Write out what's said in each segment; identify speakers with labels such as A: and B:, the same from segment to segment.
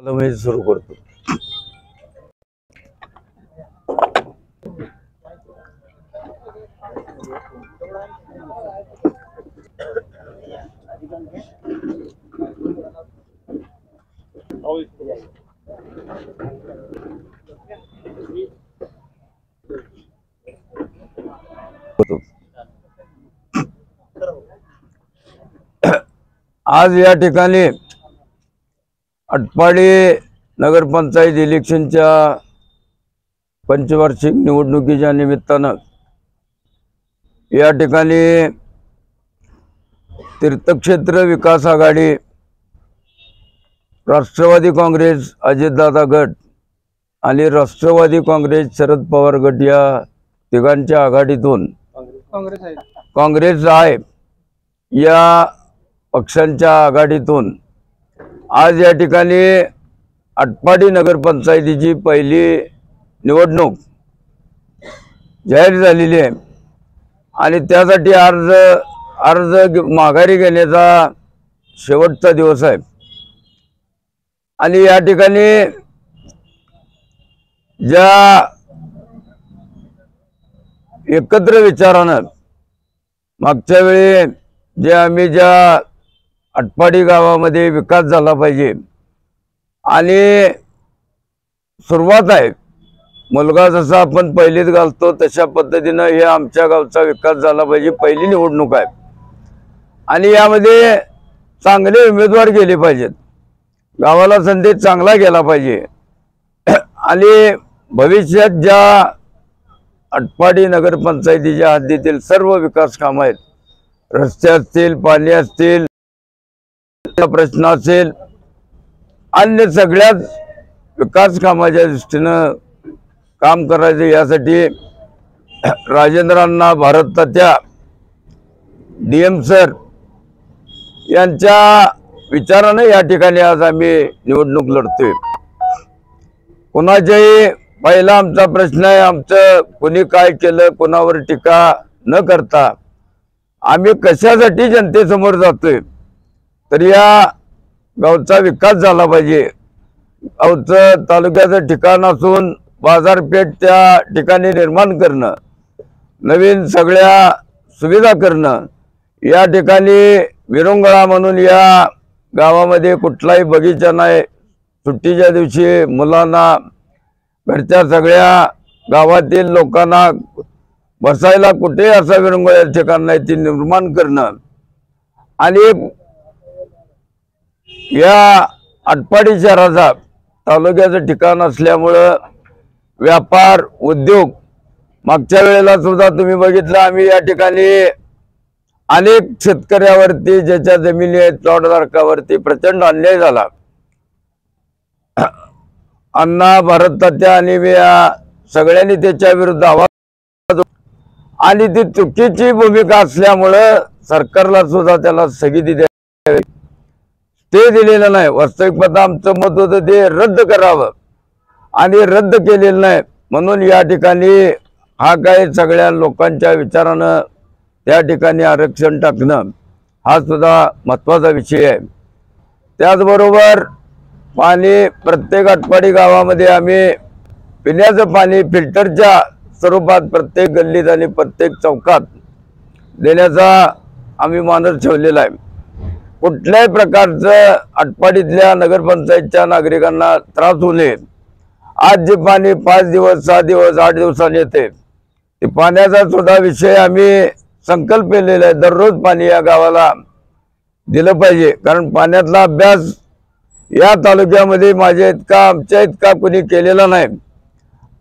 A: मी सुरू करतो। आज या ठिकाणी आटपाडी नगरपंचायत इलेक्शनच्या पंचवार्षिक निवडणुकीच्या निमित्तानं या ठिकाणी तीर्थक्षेत्र विकास आघाडी, राष्ट्रवादी काँग्रेस अजितदादा गट आणि राष्ट्रवादी काँग्रेस शरद पवार गट या तिघांच्या आघाडीतून काँग्रेस आहे या पक्षांच्या आघाडीतून आज या ठिकाणी आटपाडी नगरपंचायतीची पहिली निवडणूक जाहीर झालेली आहे आणि त्यासाठी अर्ज माघारी घेण्याचा शेवटचा दिवस आहे। आणि या ठिकाणी ज्या एकत्र विचारानं मागच्या वेळी जे आम्ही ज्या आटपाडी गावामध्ये विकास झाला पाहिजे आणि सुरुवात आहे, मुलगा जसा आपण पहिलीच घालतो तशा पद्धतीनं हे आमच्या गावचा विकास झाला पाहिजे, पहिली निवडणूक आहे आणि यामध्ये चांगले उमेदवार गेले पाहिजेत, गावाला संदेश चांगला गेला पाहिजे आणि भविष्यात ज्या आटपाडी नगरपंचायतीच्या हद्दीतील सर्व विकास कामं आहेत, रस्ते असतील, पाणी असतील, प्रश्न असेल, अन्य सगळ्याच विकास कामाच्या दृष्टीनं काम करायचं यासाठी राजेंद्रांना भारत तात्या DM सर यांच्या विचारानं या ठिकाणी आज आम्ही निवडणूक लढतोय। कोणाच्याही पहिला आमचा प्रश्न आहे, आमचं कोणी काय केलं कोणावर टीका न करता आम्ही कशासाठी जनतेसमोर जातोय, तर या गावचा विकास झाला पाहिजे। गावचं तालुक्याचं ठिकाण असून बाजारपेठ त्या ठिकाणी निर्माण करणं, नवीन सगळ्या सुविधा करणं, या ठिकाणी विरंगुळा म्हणून या गावामध्ये कुठलाही बगीचा नाही, सुट्टीच्या दिवशी मुलांना घरच्या सगळ्या गावातील लोकांना बसायला कुठे असा विरंगुळ्याचं ठिकाण नाही ते निर्माण करणं आणि या आटपाडी शहराचा तालुक्याचं ठिकाण असल्यामुळं व्यापार उद्योग मागच्या वेळेला सुद्धा तुम्ही बघितलं, आम्ही या ठिकाणी अनेक शेतकऱ्यावरती ज्याच्या जमिनी आहेत प्लॉटधारकावरती प्रचंड अन्याय झाला। अण्णा भारत तात्या आणि मी या सगळ्यांनी त्याच्या विरुद्ध आवाज आणि ती चुकीची भूमिका असल्यामुळं सरकारला सुद्धा त्याला स्थगिती द्यावी, ते दिलेलं नाही। वास्तविकता आमचं मत होतं ते रद्द करावं आणि रद्द केलेलं नाही, म्हणून या ठिकाणी हा काय सगळ्या लोकांच्या विचारानं त्या ठिकाणी आरक्षण टाकणं हा सुद्धा महत्त्वाचा विषय आहे। त्याचबरोबर पाणी प्रत्येक आटपाडी गावामध्ये आम्ही पिण्याचं पाणी फिल्टरच्या स्वरूपात प्रत्येक गल्लीत आणि प्रत्येक चौकात देण्याचा आम्ही मानस ठेवलेला आहे। कुठल्याही प्रकारचं आटपाडीतल्या नगरपंचायतच्या नागरिकांना त्रास होऊ नये। आज जे पाणी 5 दिवस 6 दिवस 8 दिवसांनी येते, ते पाण्याचा सुद्धा विषय आम्ही संकल्प केलेला आहे, दररोज पाणी या गावाला दिलं पाहिजे, कारण पाण्यातला अभ्यास या तालुक्यामध्ये माझ्या इतका आमच्या इतका कोणी केलेला नाही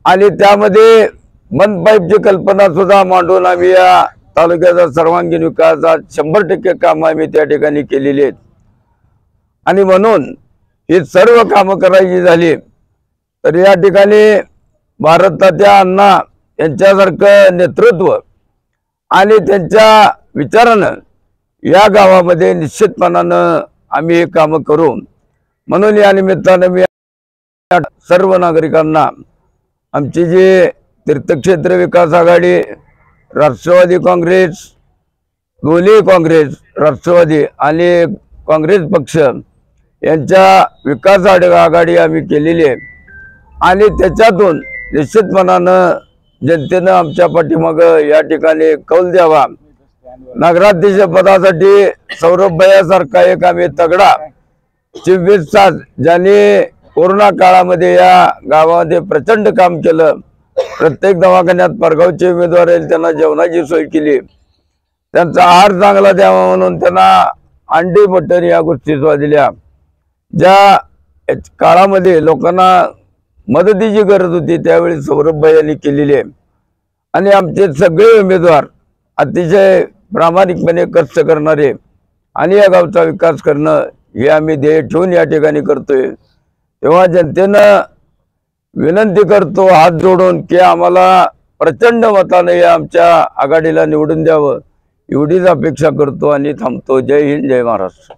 A: आणि त्यामध्ये बंद पाईपची कल्पना सुद्धा मांडून आम्ही या तालुक्याचा सर्वांगीण विकास 100% कामं आम्ही त्या ठिकाणी केलेली आहेत आणि म्हणून ही सर्व कामं करायची झाली तर या ठिकाणी भारत तात्या अण्णा यांच्यासारखं नेतृत्व आणि त्यांच्या विचारानं या गावामध्ये निश्चितपणानं आम्ही हे कामं करू। म्हणून या निमित्तानं मी सर्व नागरिकांना आमची जी तीर्थक्षेत्र विकास आघाडी, राष्ट्रवादी काँग्रेस, दोन्ही काँग्रेस राष्ट्रवादी आणि काँग्रेस पक्ष यांच्या विकास आघाडी आम्ही केलेली आहे आणि त्याच्यातून निश्चितपणानं जनतेनं आमच्या पाठीमागं या ठिकाणी कौल द्यावा। नगराध्यक्ष पदासाठी सौरभ भैयासारखा एक आम्ही तगडा 24 तास ज्याने कोरोना काळामध्ये या गावामध्ये प्रचंड काम केलं, प्रत्येक दवाखान्यात परगावचे उमेदवार आहेत त्यांना जेवणाची सोय केली, त्यांचा आहार चांगला द्यावा म्हणून त्यांना अंडी मटण या गोष्टी दिल्या। ज्या काळामध्ये लोकांना मदतीची गरज होती त्यावेळी सौरभ भैयांनी केलेली आहे आणि आमचे सगळे उमेदवार अतिशय प्रामाणिकपणे कष्ट करणारे आणि या गावचा विकास करणं हे आम्ही ध्येय ठेवून या ठिकाणी करतोय। तेव्हा जनतेनं विनंती करतो हात जोडून की आम्हाला प्रचंड मताने या आमच्या आघाडीला निवडून द्यावं एवढीच अपेक्षा करतो आणि थांबतो। जय हिंद, जय महाराष्ट्र।